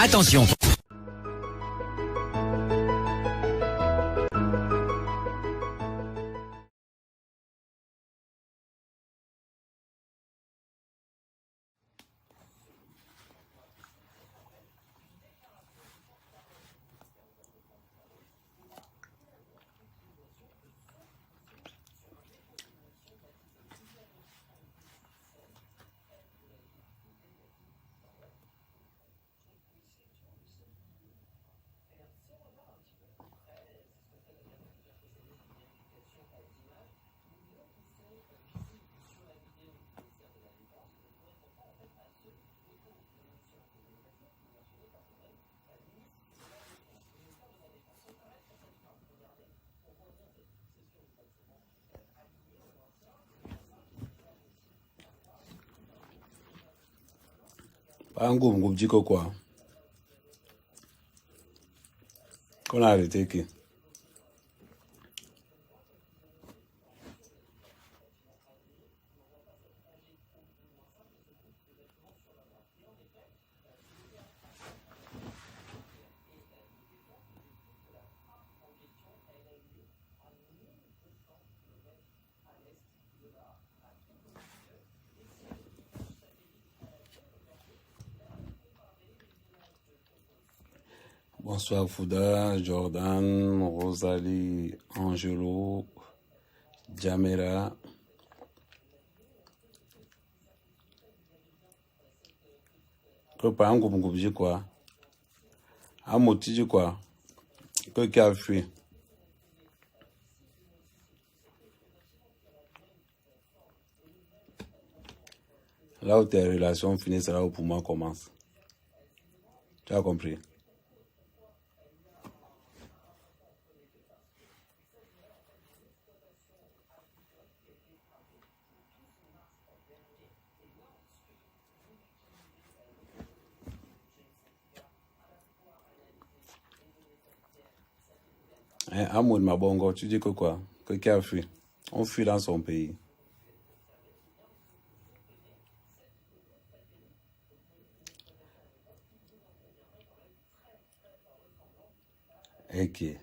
Attention. Un groupe dit quoi? Qu'on a arrêté qui? Bonsoir Fouda, Jordan, Rosalie, Angelo, Jamera. Un groupe dit quoi? Un moti dit quoi? Qui a fui? Là où tes relations finissent, c'est là où pour moi commence. Tu as compris? Amoud Mabongo, tu dis que quoi? Que qui a fui? On fuit dans son pays. Et qui?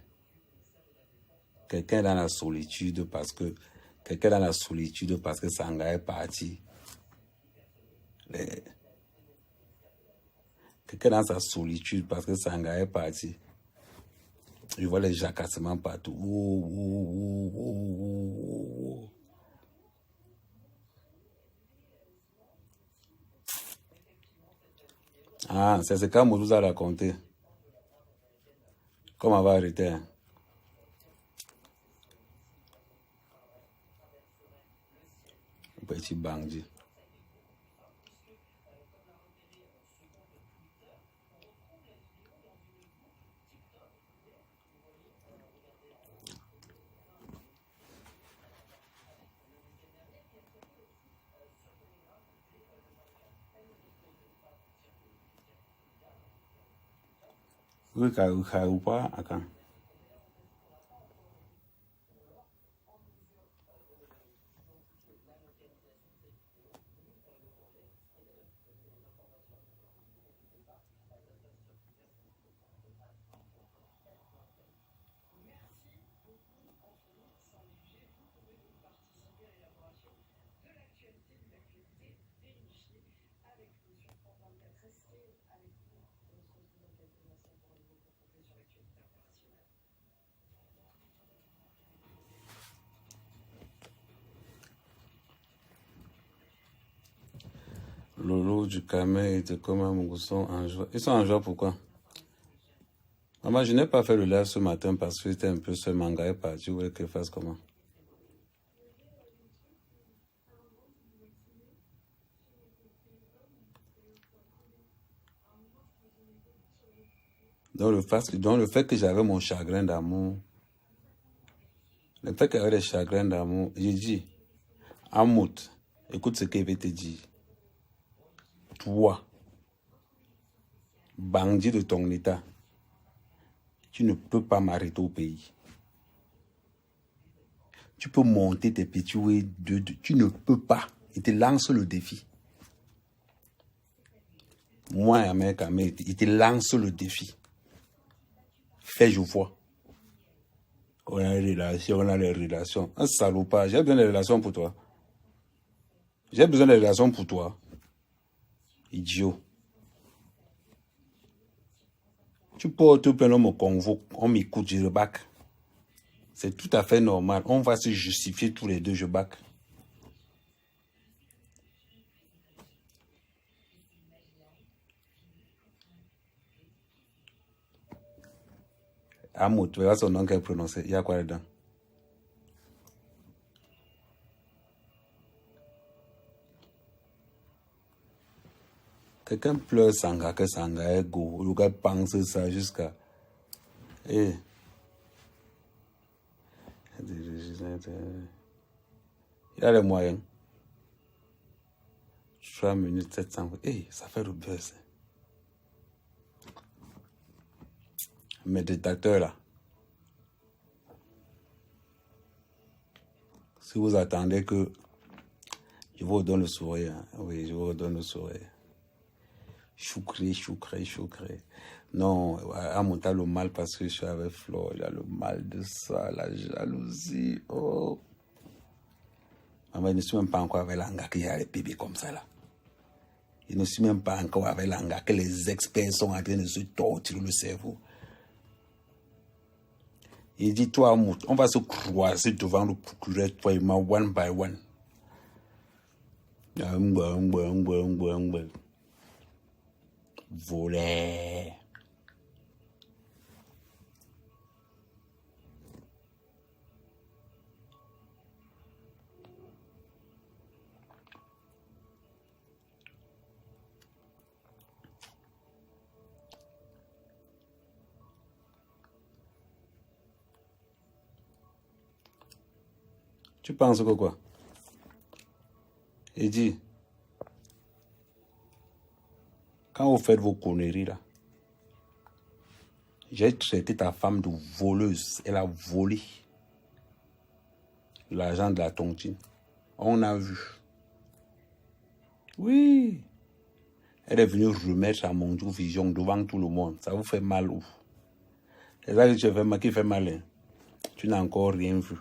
Quelqu'un dans la solitude parce que Sanga est parti. Quelqu'un dans sa solitude parce que Sanga est parti. Je vois les jacassements partout. Ah, c'est ce qu'on nous a raconté. Comment on va arrêter? Petit bandit. Oui, ou pas, attends. Lolo du Camé était comme un mousson en joie. Ils sont en joie pourquoi? Maman, je n'ai pas fait le live ce matin parce que c'était un peu ce manga est parti. Vous voulez que je fasse comment? Donc le fait que j'avais mon chagrin d'amour, le fait qu'il y avait des chagrins d'amour, j'ai dit, Amout, écoute ce qu'il veut te dire. Toi, bandit de ton état, tu ne peux pas m'arrêter au pays. Tu peux monter tes petits ouïes, tu ne peux pas. Il te lance le défi. Moi, Amérique, il te lance le défi. Fais, je vois. On a les relations, on a les relations. Un salopard, j'ai besoin de relations pour toi. J'ai besoin de relations pour toi. Idiot. Tu portes plainte, on me convoque, on m'écoute, je le bac. C'est tout à fait normal. On va se justifier tous les deux, je bac. Amout, tu vois son nom qu'elle prononce. Il y a quoi dedans? Quelqu'un pleure Sanga, que Sanga est go. Le gars pense ça jusqu'à. Eh. Il a les moyens. 3 minutes 700. Eh, ça fait le buzz. Mes détracteurs là. Si vous attendez que je vous donne le sourire, oui, je vous donne le sourire. Choucré. Non, Amon a le mal parce que je suis avec Flo. Il a le mal de ça, la jalousie. Oh. Maman, il ne suis même pas encore avec l'anga qu'il y a les bébés comme ça là. Il ne suis même pas encore avec l'anga que les experts sont en train de se torturer le cerveau. Il dit, toi, Amout, on va se croiser devant le procureur, toi et moi, one by one. Voler. Tu penses que quoi? Il dit, quand vous faites vos conneries là, j'ai traité ta femme de voleuse. Elle a volé l'argent de la tontine. On a vu. Oui. Elle est venue remettre à mon Dieu Vision devant tout le monde. Ça vous fait mal où? C'est ça que tu fais mal, qui fait mal. Hein? Tu n'as encore rien vu.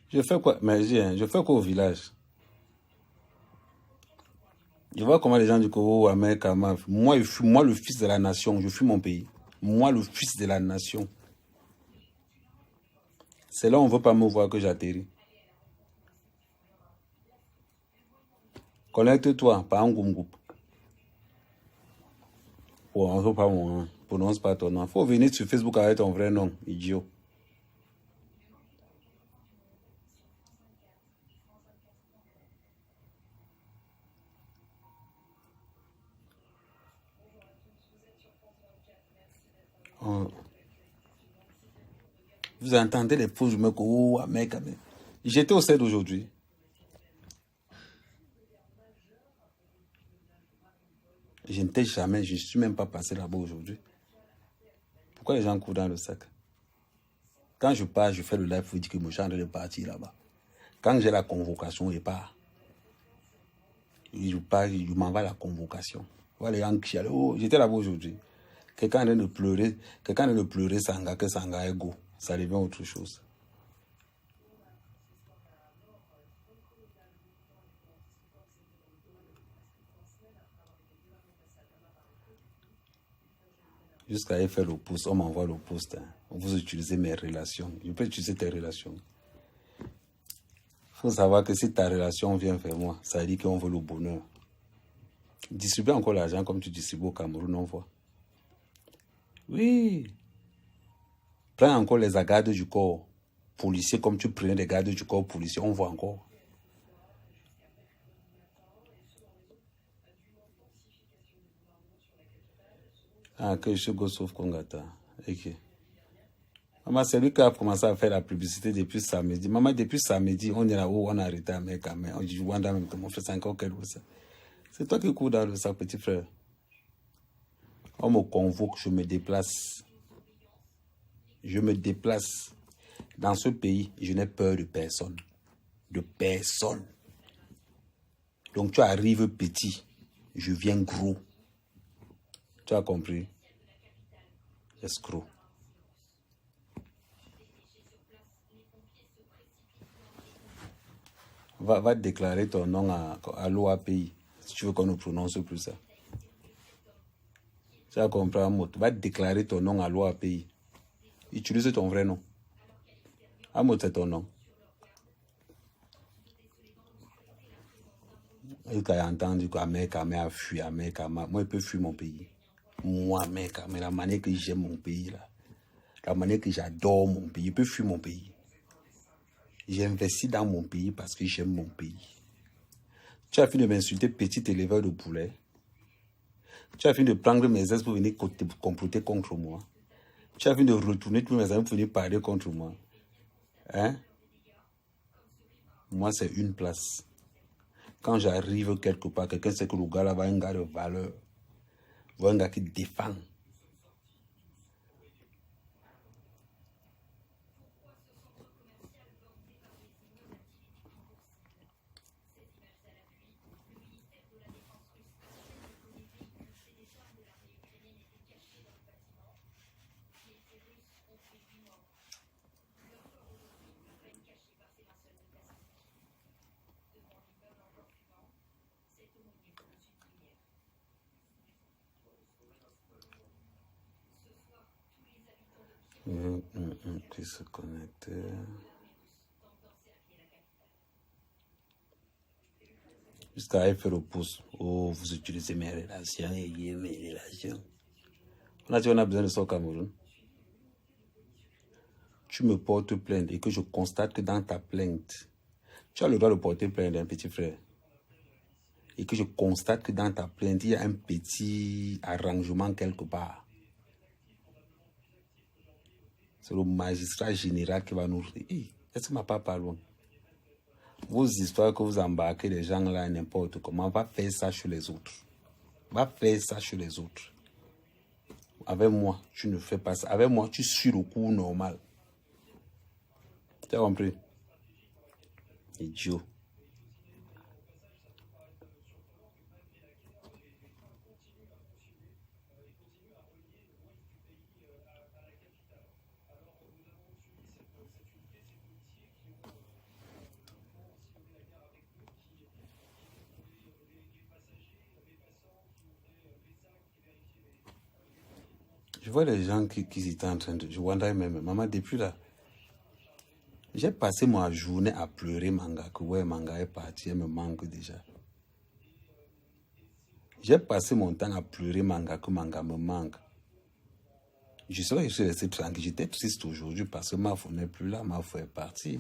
Je fais quoi? Mais je fais quoi au village? Je vois comment les gens disent que oh, moi, moi, le fils de la nation, je fuis mon pays. Moi, le fils de la nation. C'est là où on ne veut pas me voir que j'atterris. Connecte-toi, pas un groupe. Oh, on ne veut pas mon nom. Prononce pas ton nom. Il faut venir sur Facebook avec ton vrai nom, idiot. Oh. Vous entendez les pauses, je me dis, oh, mec. J'étais au CED aujourd'hui. Je ne suis même pas passé là-bas aujourd'hui. Pourquoi les gens courent dans le sac? Quand je pars, je fais le live, vous dites que je suis en train de partir là-bas. Quand j'ai la convocation, je pars. Je pars, je m'envoie la convocation. Voilà les gens qui chialent. Oh, j'étais là-bas aujourd'hui. Quelqu'un est de pleurer, Sanga, que Sanga est go. Ça devient autre chose. Jusqu'à y faire le post, on m'envoie le post. Hein. Vous utilisez mes relations. Je peux utiliser tes relations. Il faut savoir que si ta relation vient vers moi, ça veut dire qu'on veut le bonheur. Distribue encore l'argent comme tu distribues au Cameroun, on voit. Oui. Prends encore les gardes du corps policier comme tu prenais les gardes du corps policier, on voit encore. Ah, que je suis Gossov Kongata. Ok. Maman, c'est lui qui a commencé à faire la publicité depuis samedi. Maman, depuis samedi, on est là-haut, on a arrêté à mes caméras. On dit, Wanda, même que mon frère, c'est encore quel ça. C'est toi qui cours dans le sac, petit frère. On me convoque, je me déplace. Je me déplace. Dans ce pays, je n'ai peur de personne. De personne. Donc tu arrives petit, je viens gros. Tu as compris? Escroc. Va déclarer ton nom à l'OAPI, si tu veux qu'on ne prononce plus ça. Tu as compris, Amout? Va déclarer ton nom à l'OAPI. Utilise ton vrai nom. Amout, c'est ton nom. Il a entendu qu'Américain a fui, Américain. Moi, je peux fuir mon pays. Moi, Américain, mais la manière que j'aime mon pays, là, la manière que j'adore mon pays, je peux fuir mon pays. J'investis dans mon pays parce que j'aime mon pays. Tu as fini de m'insulter, petit éleveur de poulet. Tu as fini de prendre mes aides pour venir comploter contre moi. Tu as fini de retourner tous mes amis pour venir parler contre moi. Hein? Moi, c'est une place. Quand j'arrive quelque part, quelqu'un sait que le gars là va un gars de valeur. Va un gars qui défend. Qui se connecte. Jusqu'à faire le pouce. Oh, vous utilisez mes relations et mes relations. On a besoin de ça au Cameroun. Tu me portes plainte et que je constate que dans ta plainte, tu as le droit de porter plainte d'un petit frère. Et que je constate que dans ta plainte, il y a un petit arrangement quelque part. C'est le magistrat général qui va nous dire. Est-ce que ma papa pas loin? Vos histoires que vous embarquez les gens là, n'importe comment, va faire ça chez les autres. Va faire ça chez les autres. Avec moi, tu ne fais pas ça. Avec moi, tu suis le cours normal. Tu as compris? Idiot. Je vois les gens qui étaient en train de... Je vois même, maman, depuis là, j'ai passé ma journée à pleurer Manga, que ouais, Manga est parti, elle me manque déjà. J'ai passé mon temps à pleurer Manga, que Manga me manque. Je sais pas que je suis resté tranquille, j'étais triste aujourd'hui parce que ma femme n'est plus là, ma femme est partie.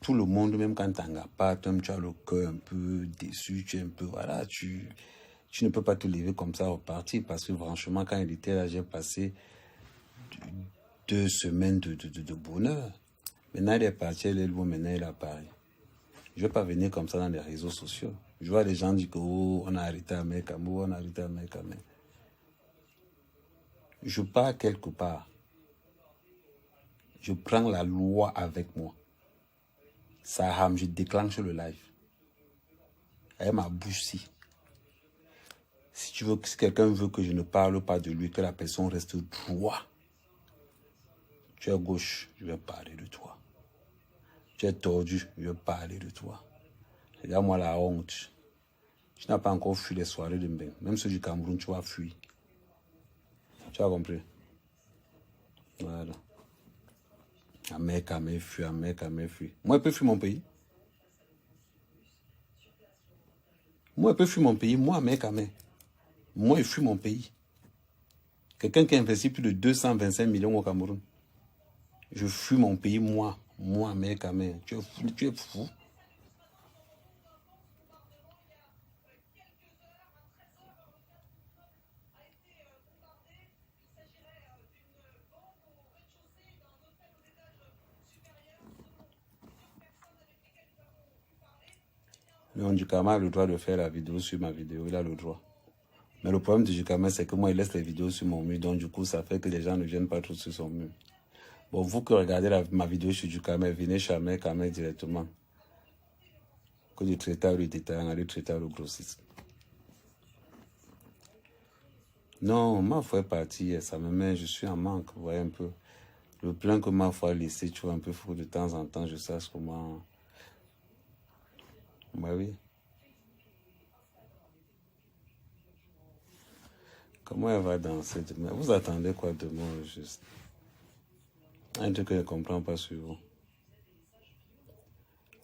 Tout le monde, même quand Tanga part, tu as le cœur un peu déçu, tu es un peu, voilà, tu ne peux pas te lever comme ça au parti parce que franchement, quand il était là, j'ai passé 2 semaines de bonheur. Maintenant, il est parti, il est loin, maintenant il est à Paris. Je ne vais pas venir comme ça dans les réseaux sociaux. Je vois les gens dire que oh, on a arrêté à Mekamou, on a arrêté à Mekamou. Je pars quelque part. Je prends la loi avec moi. Ça, je déclenche le live. Avec ma bouche-ci. Si quelqu'un veut que je ne parle pas de lui, que la personne reste droit. Tu es gauche, je vais parler de toi. Tu es tordu, je vais parler de toi. Regarde-moi la honte. Tu n'as pas encore fui les soirées de Mbeng. Même ceux du Cameroun, tu vas fuir. Tu as compris? Voilà. Américain, fuit. Moi, je peux fuir mon pays. Moi, je peux fuir mon pays. Moi, Américain. Moi, je fuis mon pays. Quelqu'un qui a investi plus de 225 millions au Cameroun. Je fuis mon pays, moi. Moi, Américain. Tu es fou. Le Ondukama a le droit de faire la vidéo sur ma vidéo. Il a le droit. Mais le problème de Jukama, c'est que moi, il laisse les vidéos sur mon mur. Donc, du coup, ça fait que les gens ne viennent pas trop sur son mur. Bon, vous que regardez ma vidéo sur Jukama, venez chez Ahmed directement. Que du traiteur du détaillant, allez traiteur le grossiste. Non, ma foi est partie, ça me met, je suis en manque, vous voyez un peu. Le plan que ma foi a laissé, tu vois, un peu fou de temps en temps, je sache comment... Bah oui. Comment elle va danser demain? Vous attendez quoi de moi, juste? Un truc que je ne comprends pas sur vous.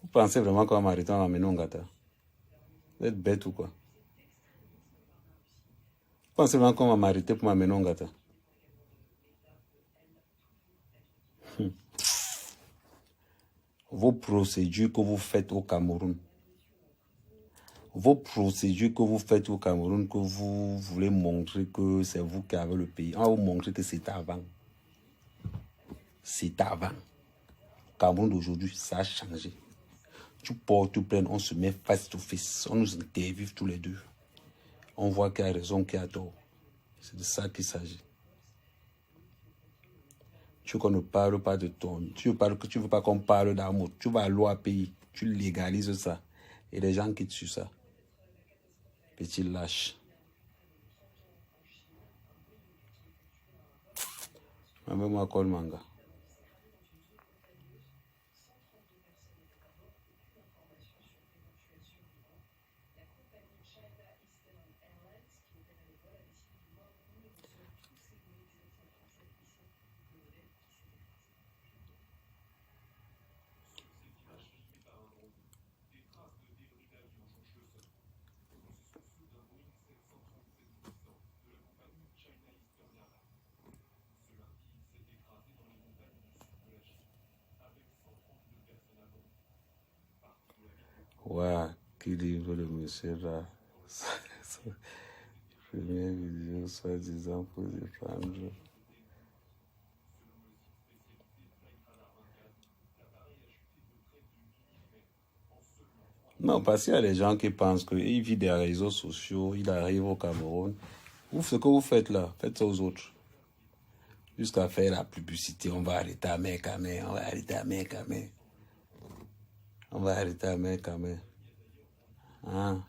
Vous pensez vraiment qu'on va m'arrêter en m'amener au gâteau? Vous êtes bête ou quoi? Vous pensez vraiment qu'on va m'arrêter pour m'amener au gâteau? Vos procédures que vous faites au Cameroun, que vous voulez montrer que c'est vous qui avez le pays. On va vous montrer que c'est avant. C'est avant. Cameroun d'aujourd'hui, ça a changé. Tu portes plainte, on se met face to face, on nous interviewe tous les deux. On voit qui a raison, qui a tort. C'est de ça qu'il s'agit. Tu veux qu'on ne parle pas de ton... Tu veux pas qu'on parle d'amour. Tu vas à loi pays. Tu légalises ça. Et les gens quittent sur ça. Petit lâche. Même-moi, call manga. Ouais, qui livre le monsieur là? Première vidéo, soi-disant pour défendre. Non, parce qu'il y a des gens qui pensent qu'il vit des réseaux sociaux, il arrive au Cameroun. Ce que vous faites là, faites ça aux autres. Jusqu'à faire la publicité, on va arrêter à mec à mec, on va arrêter à mec à mec. On va arrêter à mec à mec. Hein?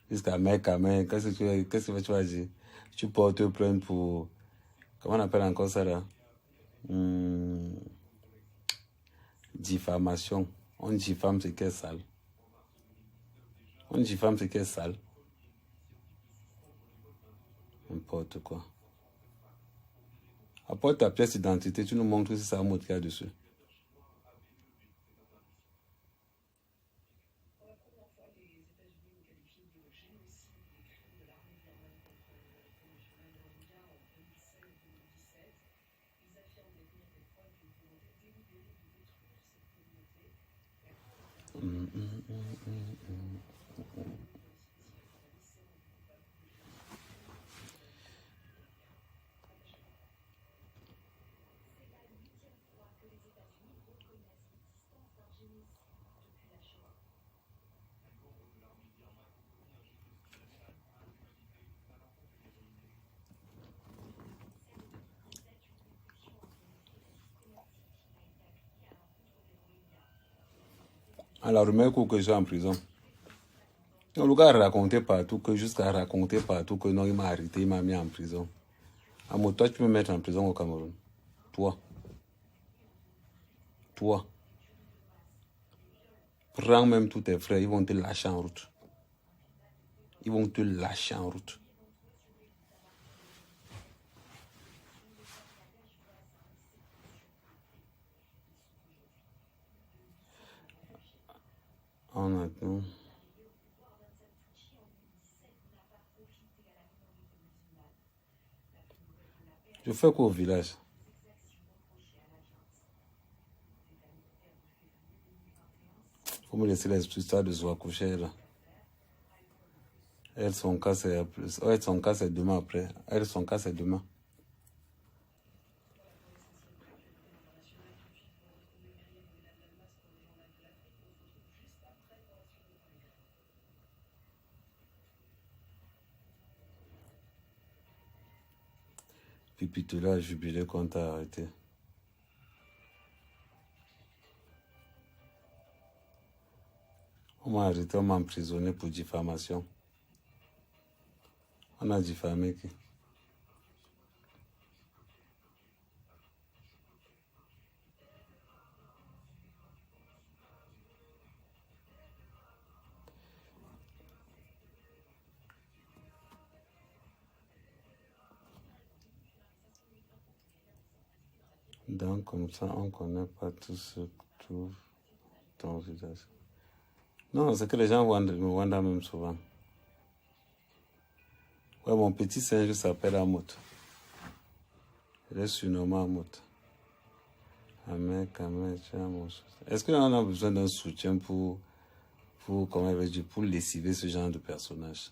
Jusqu'à mec à mec, qu'est-ce que tu vas dire? Tu portes plainte pour... Comment on appelle encore ça là? Diffamation. On diffame ce qui est sale. On diffame ce qui est sale. N'importe quoi. Apporte ta pièce d'identité, tu nous montres si c'est un mot qu'il y a dessus. Alors, le mec que je suis en prison. Le gars a raconté partout que, jusqu'à raconter partout que non, il m'a arrêté, il m'a mis en prison. Amo, toi, tu peux me mettre en prison au Cameroun. Toi. Toi. Prends même tous tes frères, ils vont te lâcher en route. Ils vont te lâcher en route. On attend. Je fais quoi au village? Faut me laisser les histoires de soi coucher là. Elle, son cas, c'est plus. Elle, son cas, c'est demain après. Elle, son cas, c'est demain. puis tu l'as jubilé qu'on t'a arrêté. On m'a arrêté, on m'a emprisonné pour diffamation. On a diffamé qui? Donc, comme ça, on ne connaît pas tout ce que trouve ton visage. Non, c'est que les gens me voient même souvent. Ouais, mon petit singe s'appelle Amout. Il est surnommé Amout. Amen, Amen, tu as mon soutien. Est-ce qu'on a besoin d'un soutien pour comment il va dire, pour lessiver ce genre de personnage?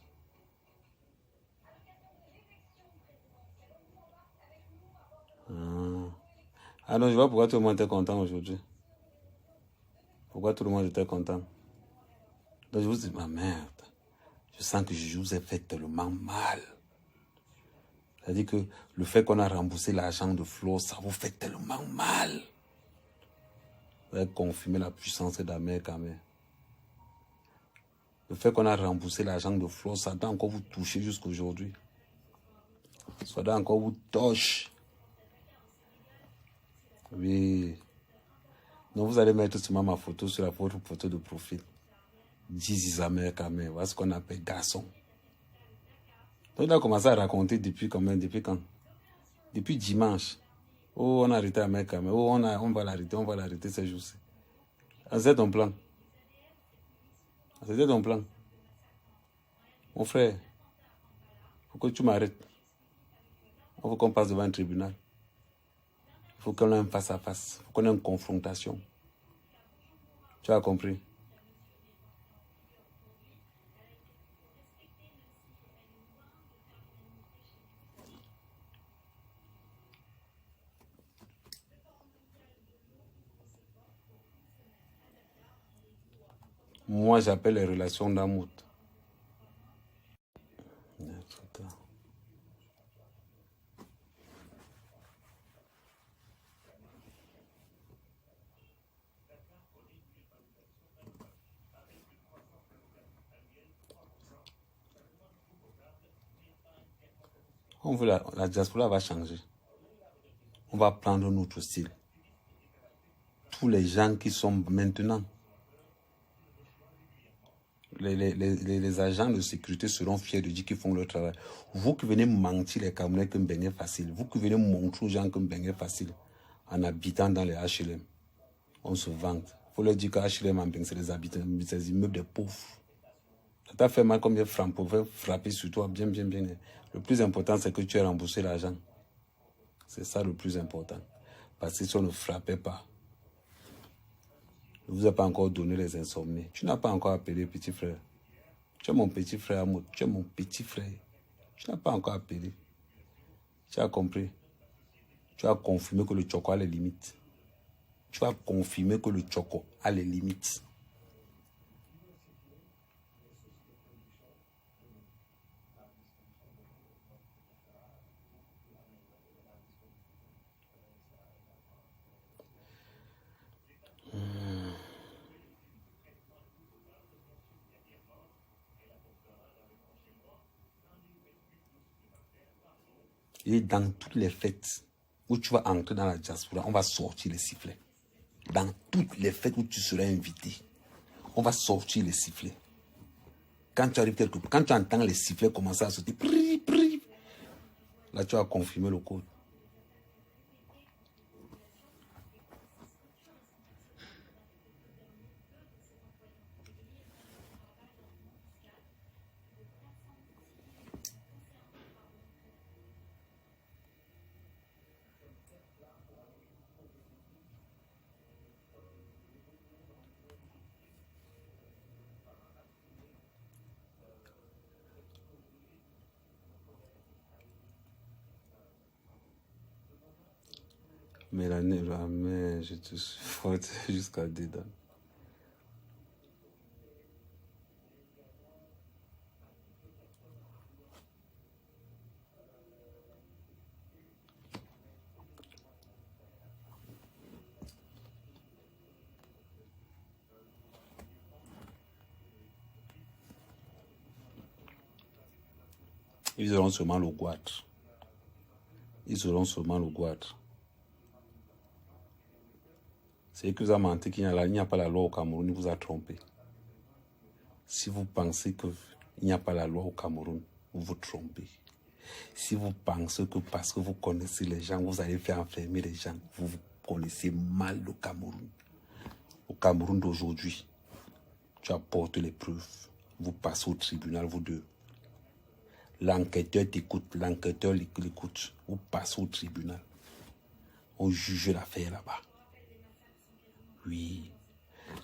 Ah non, je vois pourquoi tout le monde était content aujourd'hui. Pourquoi tout le monde était content? Donc je vous dis, ma merde, je sens que je vous ai fait tellement mal. C'est-à-dire que le fait qu'on a remboursé l'argent de Flo, ça vous fait tellement mal. Vous avez confirmé la puissance d'Amer Kamer. Le fait qu'on a remboursé l'argent de Flo, ça doit encore vous toucher jusqu'aujourd'hui. Ça doit encore vous toucher. Oui. Donc vous allez mettre seulement ma photo sur votre photo de profil. This Amer Kamer. Voilà ce qu'on appelle garçon. Donc il a commencé à raconter depuis quand? Depuis dimanche. Oh, on a arrêté Amer Kamer. Oh, on va l'arrêter ces jours-ci. C'est ton plan. C'était ton plan. Mon frère, il faut que tu m'arrêtes. Il faut qu'on passe devant un tribunal. Il faut qu'on ait un face à face. Il faut qu'on ait une confrontation. Tu as compris? Moi, j'appelle les relations d'amour. On veut la diaspora va changer. On va prendre notre style. Tous les gens qui sont maintenant, les agents de sécurité seront fiers de dire qu'ils font leur travail. Vous qui venez mentir les Camerounais que Mbeng est facile, vous qui venez montrer aux gens que Mbeng est facile en habitant dans les HLM, on se vante. Il faut leur dire que HLM en Mbeng, c'est les habitants, c'est les immeubles des pauvres. Ça t'a fait mal comme des francs pour frapper sur toi, bien. Le plus important, c'est que tu aies remboursé l'argent. C'est ça le plus important. Parce que si on ne frappait pas, je ne vous ai pas encore donné les insomnies. Tu n'as pas encore appelé petit frère. Tu es mon petit frère, Amout. Tu es mon petit frère. Tu n'as pas encore appelé. Tu as compris. Tu as confirmé que le choco a les limites. Tu as confirmé que le choco a les limites. Et dans toutes les fêtes où tu vas entrer dans la diaspora, on va sortir les sifflets. Dans toutes les fêtes où tu seras invité, on va sortir les sifflets. Quand tu arrives quelque part, quand tu entends les sifflets commencer à sauter, là tu vas confirmer le code. Mélanie, mais je te supporte jusqu'à dedans. Ils auront seulement le goitre. Ils auront seulement le goitre. C'est que vous avez menti qu'il n'y a pas la loi au Cameroun, il vous a trompé. Si vous pensez qu'il n'y a pas la loi au Cameroun, vous vous trompez. Si vous pensez que parce que vous connaissez les gens, vous allez faire enfermer les gens, vous connaissez mal le Cameroun. Au Cameroun d'aujourd'hui, tu apportes les preuves. Vous passez au tribunal, vous deux. L'enquêteur t'écoute, l'enquêteur l'écoute. Vous passez au tribunal. On juge l'affaire là-bas. Oui.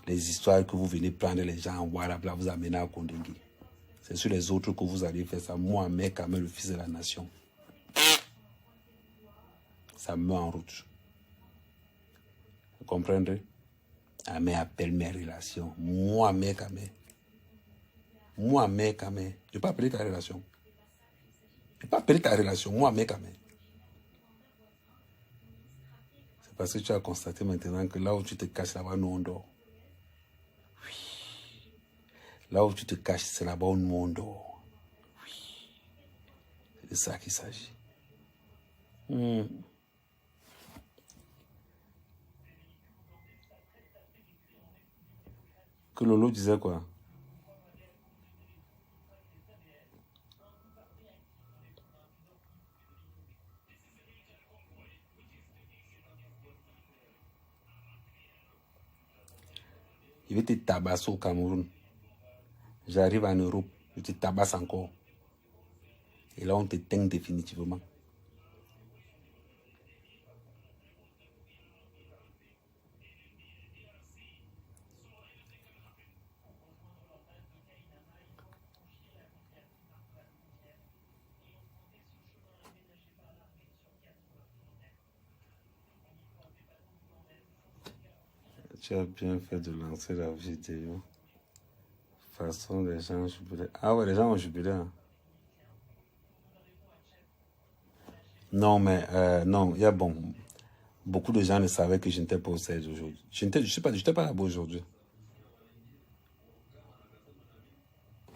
Les histoires que vous venez prendre les gens en Ouarabla, vous amener à Kondengui. C'est sur les autres que vous allez faire ça. Moi, mec, quand même, le fils de la nation. Ça meurt en route. Vous comprenez? Amé appelle mes relations. Moi, mec, Amé. Moi, mec, Amé. Je ne vais pas appeler ta relation. Je ne vais pas appeler ta relation. Moi, mec, Amé. C'est parce que tu as constaté maintenant que là où tu te caches, là-bas, nous, on dort. Oui. Là où tu te caches, c'est là-bas où nous, on dort. Oui. C'est de ça qu'il s'agit. Que Lolo disait quoi? Il va te tabasser au Cameroun. J'arrive en Europe, je te tabasse encore. Et là, on t'éteint définitivement. Tu as bien fait de lancer la vidéo. De toute façon, les gens ont jubilé. Ah ouais, les gens ont jubilé. Hein. Non, mais non, il y a bon. Beaucoup de gens ne savaient que je n'étais pas au siège aujourd'hui. Je n'étais pas là-bas aujourd'hui.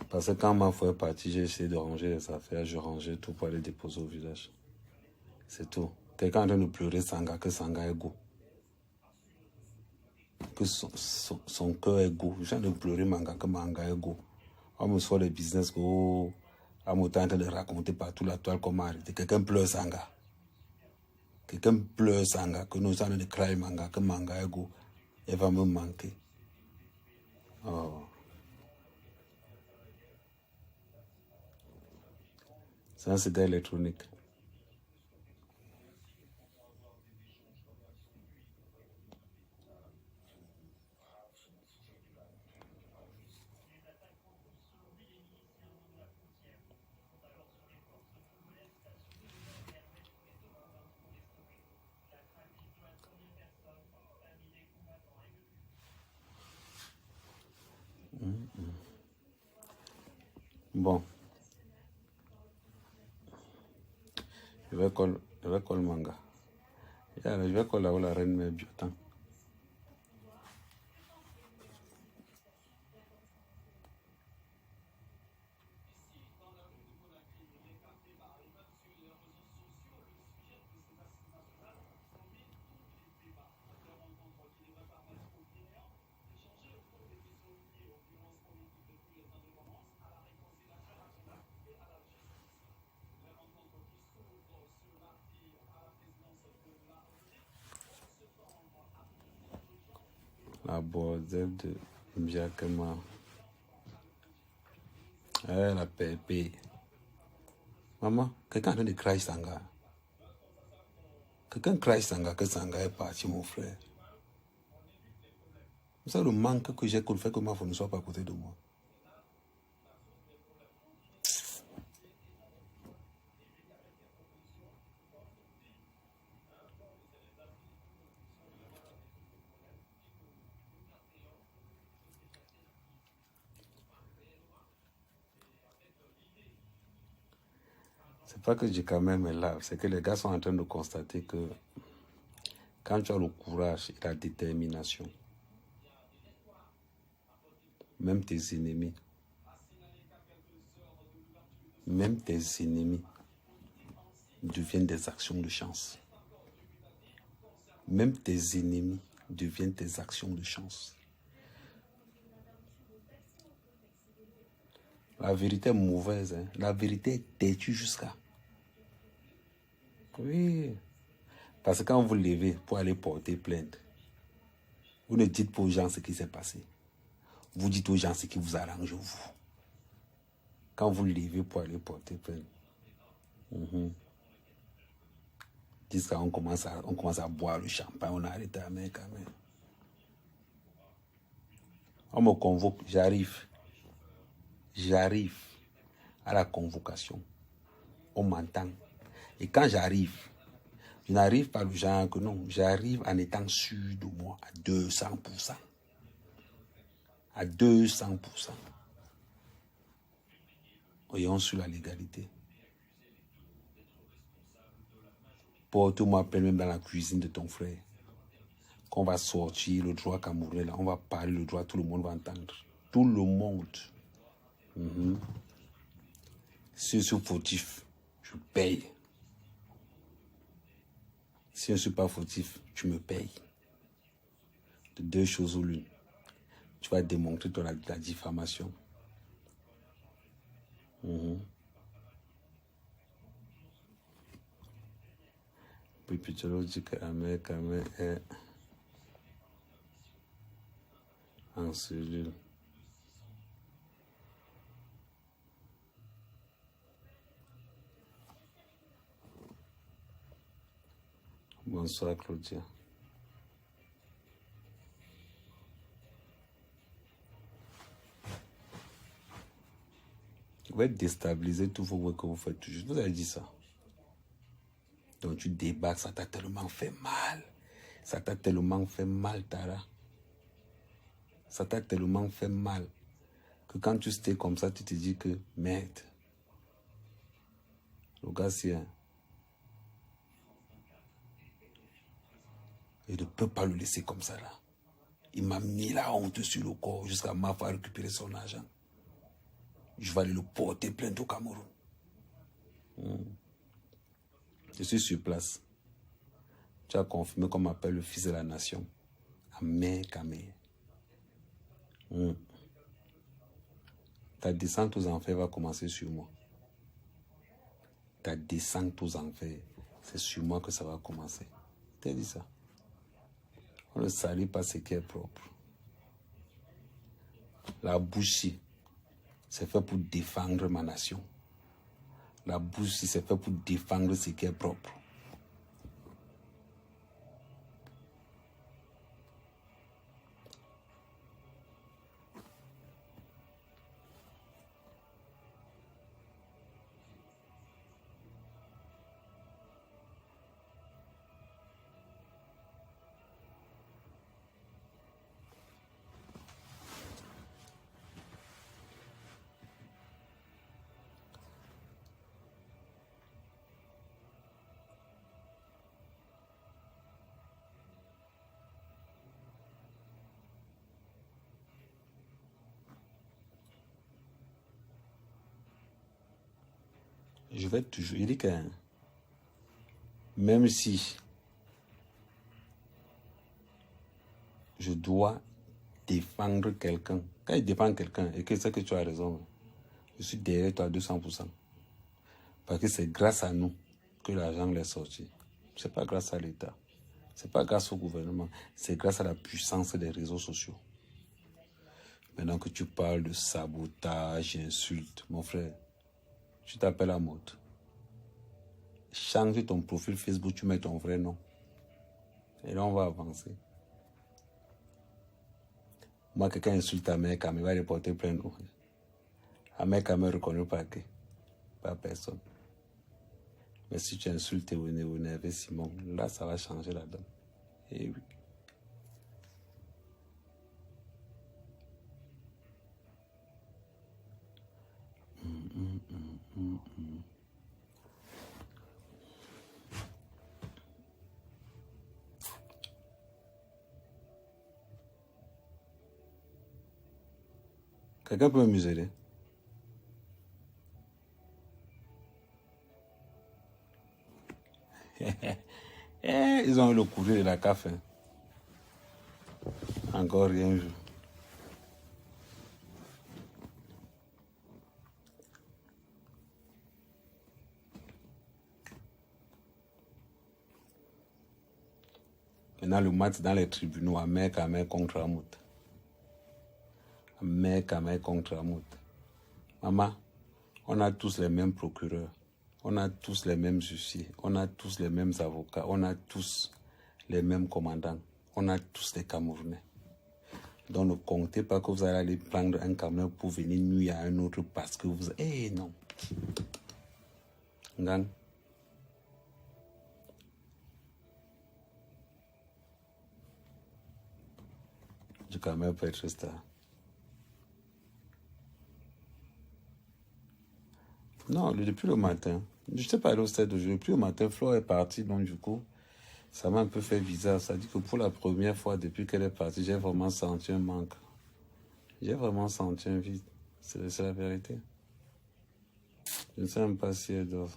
Parce que quand ma foi est partie, j'ai essayé de ranger les affaires. Je rangeais tout pour aller déposer au village. C'est tout. Quelqu'un est en train de pleurer Sanga, que Sanga est go. Que son cœur est go. Je suis en train de pleurer Manga, que Manga est go. On me sort les business que on me en train de raconter partout la toile comment arrêter. Quelqu'un pleure Sanga. Quelqu'un pleure Sanga, que nous sommes en train de crier Manga, que Manga est go. Elle va me manquer. Oh. C'est un CD électronique. Bon. Je vais coller Manga. Je vais coller la reine mais biotin. La bordelle de Mbiakema. La pépé. Maman, quelqu'un est en train de crier Sanga. Quelqu'un crie Sanga, que Sanga est parti, mon frère. C'est ça le manque que j'ai, que le fait que ma femme ne soit pas à côté de moi. C'est pas que j'ai quand même là, c'est que les gars sont en train de constater que quand tu as le courage et la détermination, même tes ennemis Même tes ennemis deviennent des actions de chance. Même tes ennemis deviennent des actions de chance. La vérité est mauvaise. Hein? La vérité est têtue jusqu'à... Oui. Parce que quand vous levez pour aller porter plainte, vous ne dites pas aux gens ce qui s'est passé. Vous dites aux gens ce qui vous arrange, vous. Quand vous levez pour aller porter plainte, jusqu'à on commence à boire le champagne, on a arrêté la main quand même. On me convoque, j'arrive à la convocation. On m'entend. Et quand j'arrive, je n'arrive pas le genre que non, j'arrive en étant sûr de moi à 200%. À 200%. Ayons sur la légalité. Porte-moi appelle même dans la cuisine de ton frère. Qu'on va sortir le droit camerounais là, on va parler le droit, tout le monde va entendre. Tout le monde. Si je suis fautif, je paye. Si je ne suis pas fautif, tu me payes. De deux choses ou l'une. Tu vas démontrer la diffamation. Puis tu leur dis que Ahmed est en cellule. Bonsoir Claudia. Vous êtes déstabiliser tous vos work que vous faites toujours. Vous avez dit ça. Donc tu débarques, ça t'a tellement fait mal. Ça t'a tellement fait mal, Tara. Ça t'a tellement fait mal que quand tu étais comme ça, tu te dis que merde. Le gars, c'est un... Je ne peux pas le laisser comme ça là. Il m'a mis la honte sur le corps jusqu'à m'avoir récupéré son argent. Je vais aller le porter plainte au Cameroun. Je suis sur place. Tu as confirmé qu'on m'appelle le fils de la nation. Amen, Kamé. Ta descente aux enfers va commencer sur moi. Ta descente aux enfers, c'est sur moi que ça va commencer. Je t'ai dit ça. On ne salit pas ce qui est propre. La bouche, c'est fait pour défendre ma nation. La bouche, c'est fait pour défendre ce qui est propre. Je vais toujours, il dit que même si je dois défendre quelqu'un, quand il défend quelqu'un et que c'est que tu as raison, je suis derrière toi à 200%. Parce que c'est grâce à nous que l'argent est sorti. Ce n'est pas grâce à l'État. Ce n'est pas grâce au gouvernement. C'est grâce à la puissance des réseaux sociaux. Maintenant que tu parles de sabotage, insulte, mon frère, tu t'appelles Ahmed. Change ton profil Facebook, tu mets ton vrai nom. Et là, on va avancer. Moi, quelqu'un insulte ta mère, il va reporter plein de... La mère, ne reconnaît pas qui. Pas personne. Mais si tu insultes Onévé Simon, là, ça va changer la donne. Et oui. Quelqu'un peut m'aider? Ils ont eu le courrier de la CAF. Hein. Encore rien vu. Maintenant, le match dans les tribunaux, Amer contre Hamout. Amer contre Hamout. Maman, on a tous les mêmes procureurs. On a tous les mêmes huissiers. On a tous les mêmes avocats. On a tous les mêmes commandants. On a tous les Camerounais. Donc ne comptez pas que vous allez aller prendre un camion pour venir nuire à un autre parce que vous... Eh non. Ngang. Du camion peut être star. Non, depuis le matin. Je sais pas allé au stade aujourd'hui. Depuis le matin, Flo est partie, donc du coup, ça m'a un peu fait bizarre. Ça dit que pour la première fois depuis qu'elle est partie, j'ai vraiment senti un manque. J'ai vraiment senti un vide. C'est la vérité. Je ne sais même pas si elle dort.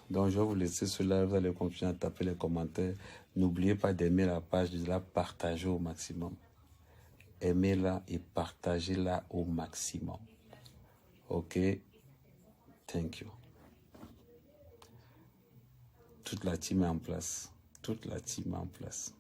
Donc, je vais vous laisser cela. Vous allez continuer à taper les commentaires. N'oubliez pas d'aimer la page, de la partager au maximum. Aimez-la et partagez-la au maximum. Ok? Thank you. Toute la team est en place. Toute la team est en place.